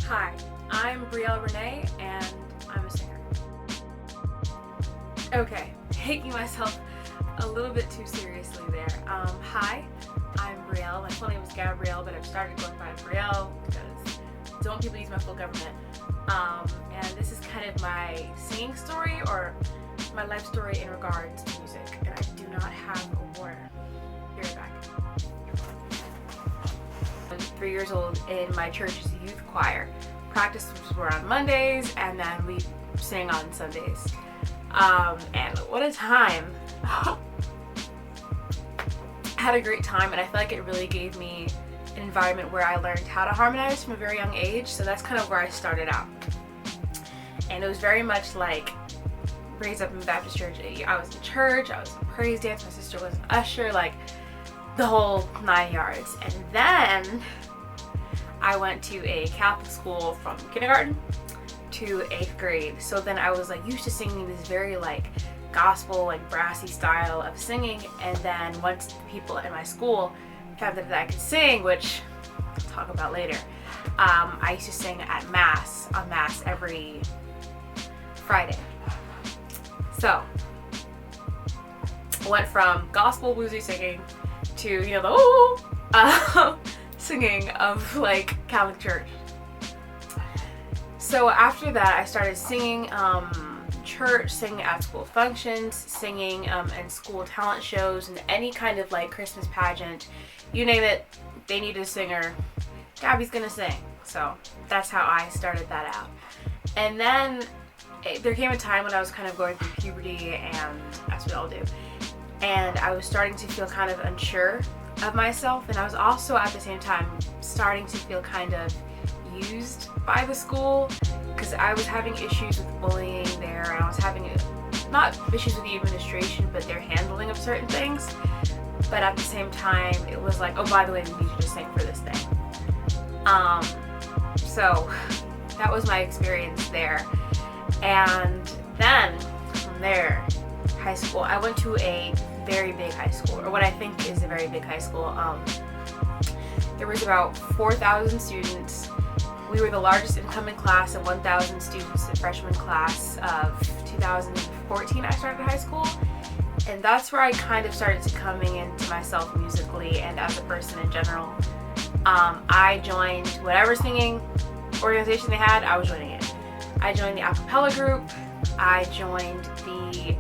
Hi, I'm Brielle Renee, and I'm a singer. Okay, taking myself a little bit too seriously there. Hi, I'm Brielle. My full name is Gabrielle, but I've started going by Brielle because don't people use my full government. And this is kind of my singing story or my life story in regards to music. And I do not have a warner. Here, back. I'm 3 years old in my church's youth choir. Practice were on Mondays, and then we sing on Sundays. And what a time. I had a great time, and I feel like it really gave me an environment where I learned how to harmonize from a very young age. So that's kind of where I started out. And it was very much like raised up in Baptist church. I was in church, I was in praise dance, my sister was an usher, like the whole 9 yards. And then I went to a Catholic school from kindergarten to 8th grade. So then I was like used to singing this very like gospel, like brassy style of singing. And then once the people in my school found out that I could sing, which I'll talk about later, I used to sing at Mass, on Mass every Friday. So I went from gospel bluesy singing to, the singing of like Catholic church. So after that I started singing church, singing at school functions, singing in school talent shows, and any kind of like Christmas pageant, you name it, they needed a singer, Gabby's gonna sing. So that's how I started that out. And then there came a time when I was kind of going through puberty, and as we all do, and I was starting to feel kind of unsure of myself, and I was also at the same time starting to feel kind of used by the school because I was having issues with bullying there, and I was having not issues with the administration but their handling of certain things. But at the same time it was like, oh, by the way, we need you to sing for this thing. So that was my experience there. And then from there, high school, I went to a very big high school, or what I think is a very big high school. There was about 4,000 students. We were the largest incoming class of 1,000 students, the freshman class of 2014 I started high school. And that's where I kind of started to coming into myself musically and as a person in general. I joined whatever singing organization they had, I was joining it. I joined the a cappella group, I joined the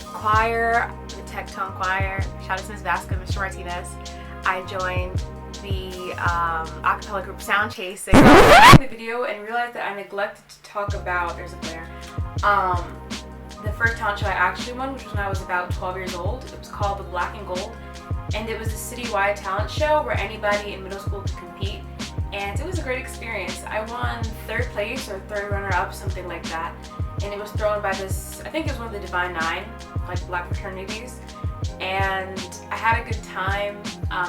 choir, the tech tone choir, shout out to Ms. Vasca, Mr. Martinez. I joined the a cappella group Sound Chasing. I watched the video and realized that I neglected to talk about, there's a glare, the first talent show I actually won, which was when I was about 12 years old. It was called the Black and Gold, and it was a citywide talent show where anybody in middle school could compete. And it was a great experience. I won 3rd place or 3rd runner-up, something like that. And it was thrown by this, I think it was one of the Divine Nine, like black fraternities. And I had a good time.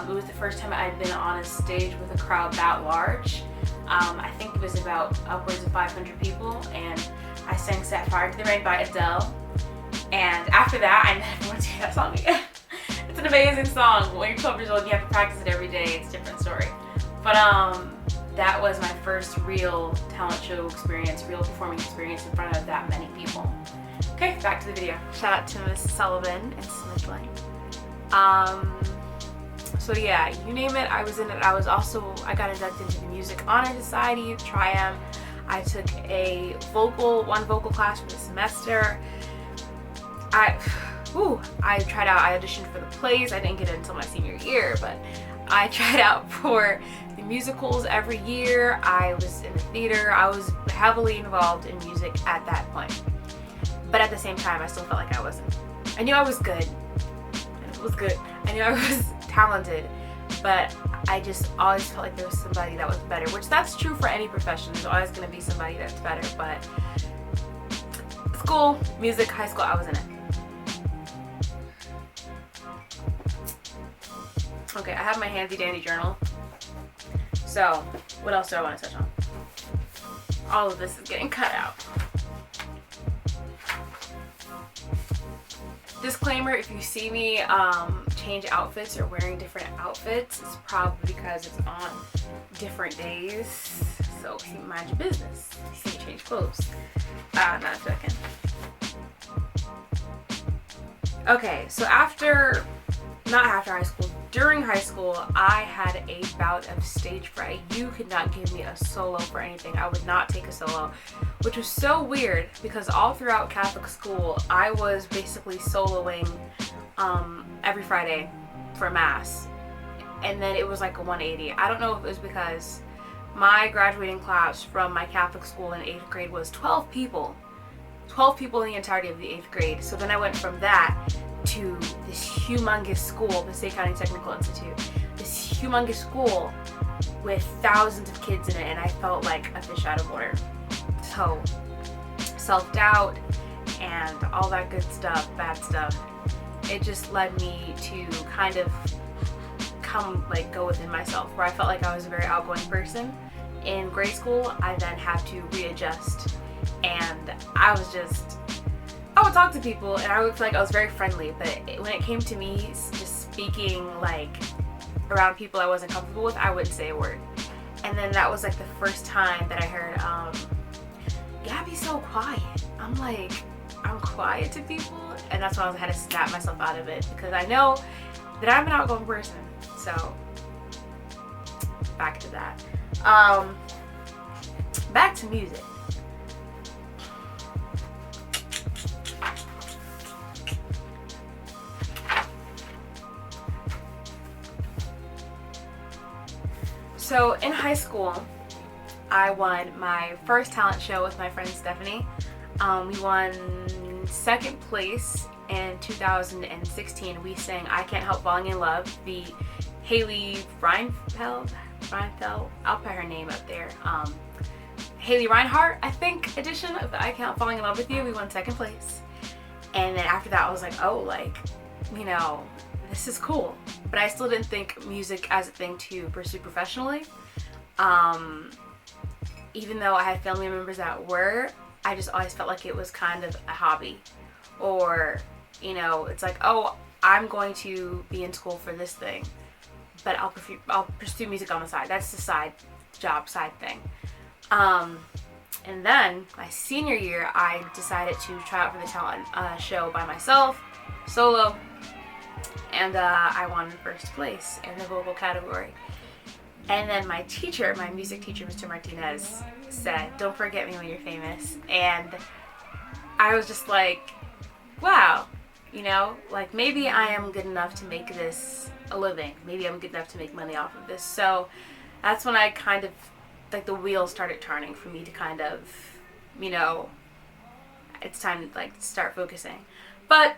It was the first time I'd been on a stage with a crowd that large. I think it was about upwards of 500 people, and I sang Set Fire to the Rain by Adele. And after that, I never want to sing that song again. It's an amazing song. When you're 12 years old, you have to practice it every day. It's a different story. But that was my first real talent show experience, real performing experience in front of that many people. Okay, back to the video. Shout out to Miss Sullivan and Smith Lane. So yeah, you name it, I was in it. I got inducted into the Music Honor Society, Triumph. I took one vocal class for the semester. I tried out, I auditioned for the plays. I didn't get it until my senior year, but I tried out for the musicals every year. I was in the theater. I was heavily involved in music at that point. But at the same time, I still felt like I wasn't. I knew I was good. I knew I was talented, but I just always felt like there was somebody that was better, which that's true for any profession. There's always going to be somebody that's better, but school, music, high school, I was in it. Okay, I have my handy dandy journal. So, what else do I want to touch on? All of this is getting cut out. Disclaimer, if you see me change outfits or wearing different outfits, it's probably because it's on different days. So mind your business. See me change clothes. Not a second. Okay, so not after high school, during high school, I had a bout of stage fright. You could not give me a solo for anything. I would not take a solo, which was so weird because all throughout Catholic school, I was basically soloing every Friday for Mass. And then it was like a 180. I don't know if it was because my graduating class from my Catholic school in 8th grade was 12 people. 12 people in the entirety of the 8th grade. So then I went from that to this humongous school, the State County Technical Institute. This humongous school with thousands of kids in it, and I felt like a fish out of water. So self-doubt and all that good stuff, bad stuff, it just led me to kind of go within myself, where I felt like I was a very outgoing person. In grade school, I then had to readjust, and I would talk to people and I would feel like I was very friendly, but when it came to me just speaking like around people I wasn't comfortable with, I wouldn't say a word. And then that was like the first time that I heard, Gabby's so quiet. I'm like, I'm quiet to people, and that's why I had to snap myself out of it, because I know that I'm an outgoing person. So back to that. Back to music. So in high school, I won my first talent show with my friend Stephanie. We won second place in 2016. We sang I Can't Help Falling in Love, the Haley Reinfeld, I'll put her name up there. Haley Reinhart, I think, edition of the I Can't Help Falling in Love with You. We won second place. And then after that, I was like, oh, this is cool. But I still didn't think music as a thing to pursue professionally. Even though I had family members that were, I just always felt like it was kind of a hobby. Or, it's like, oh, I'm going to be in school for this thing, but I'll pursue music on the side. That's the side thing. And then my senior year, I decided to try out for the talent show by myself, solo, and I won first place in the vocal category. And then my music teacher, Mr. Martinez, said, "Don't forget me when you're famous." And I was just like, wow, maybe I am good enough to make this a living. Maybe I'm good enough to make money off of this. So that's when I kind of, the wheels started turning for me to kind of, it's time to start focusing. But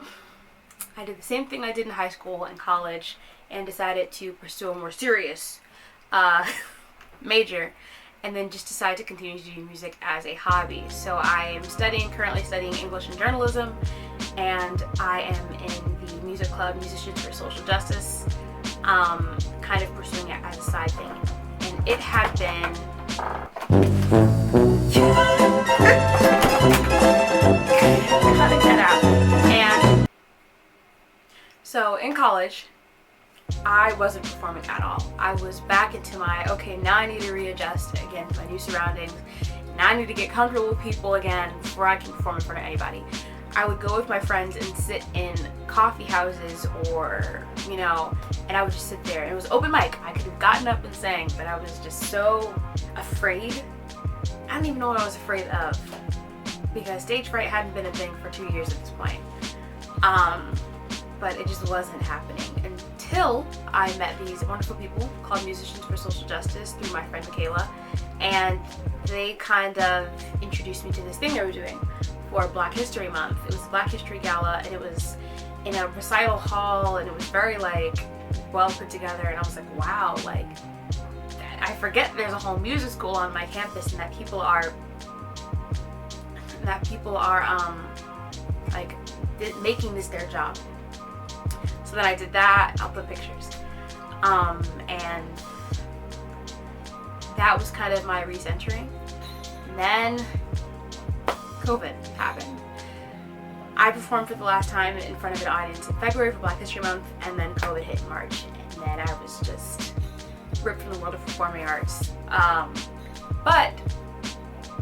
I did the same thing I did in high school and college, and decided to pursue a more serious major, and then just decided to continue to do music as a hobby. So I am currently studying English and journalism, and I am in the music club Musicians for Social Justice, kind of pursuing it as a side thing. And it had been cutting that out. And so in college, I wasn't performing at all. I was back into my, okay, now I need to readjust again to my new surroundings. Now I need to get comfortable with people again before I can perform in front of anybody. I would go with my friends and sit in coffee houses or, and I would just sit there. And it was open mic. I could have gotten up and sang, but I was just so afraid. I don't even know what I was afraid of, because stage fright hadn't been a thing for 2 years at this point. But it just wasn't happening until I met these wonderful people called Musicians for Social Justice through my friend Michaela, and they kind of introduced me to this thing they were doing for Black History Month. It was a Black History Gala, and it was in a recital hall, and it was very well put together, and I was like, wow, I forget there's a whole music school on my campus, and that people are making this their job. So then I did that. I'll put pictures. And that was kind of my recentering. And then COVID happened. I performed for the last time in front of an audience in February for Black History Month, and then COVID hit in March. And then I was just ripped from the world of performing arts. But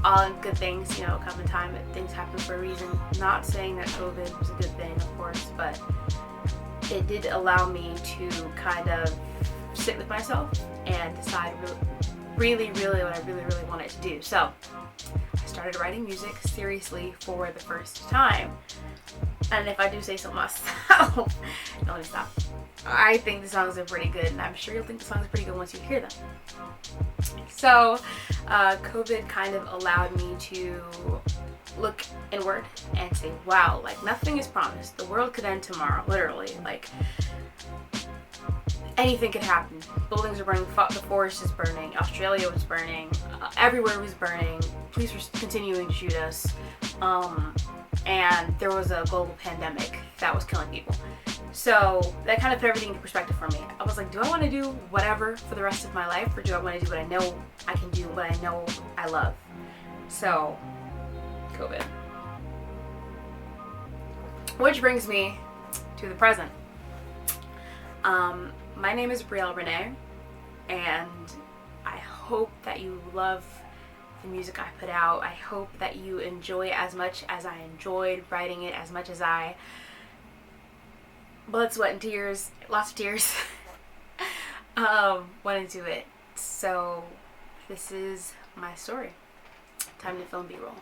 all good things, come in time. Things happen for a reason. Not saying that COVID was a good thing, of course, but it did allow me to kind of sit with myself and decide really what I really wanted to do. So I started writing music seriously for the first time. And if I do say so myself, no, let me stop. I think the songs are pretty good, and I'm sure you'll think the songs are pretty good once you hear them. So COVID kind of allowed me to look inward and say, wow, like nothing is promised. The world could end tomorrow, literally. Like anything could happen. Buildings are burning, the forest is burning, Australia was burning, everywhere was burning, police were continuing to shoot us, and there was a global pandemic that was killing people. So that kind of put everything into perspective for me. I was like, do I want to do whatever for the rest of my life, or do I want to do what I know I can do, what I know I love? So, COVID. Which brings me to the present. My name is Brielle Renee, and I hope that you love the music I put out. I hope that you enjoy it as much as I enjoyed writing it, as much as I blood, sweat, and tears, lots of tears, went into it. So this is my story. Time to film B-roll.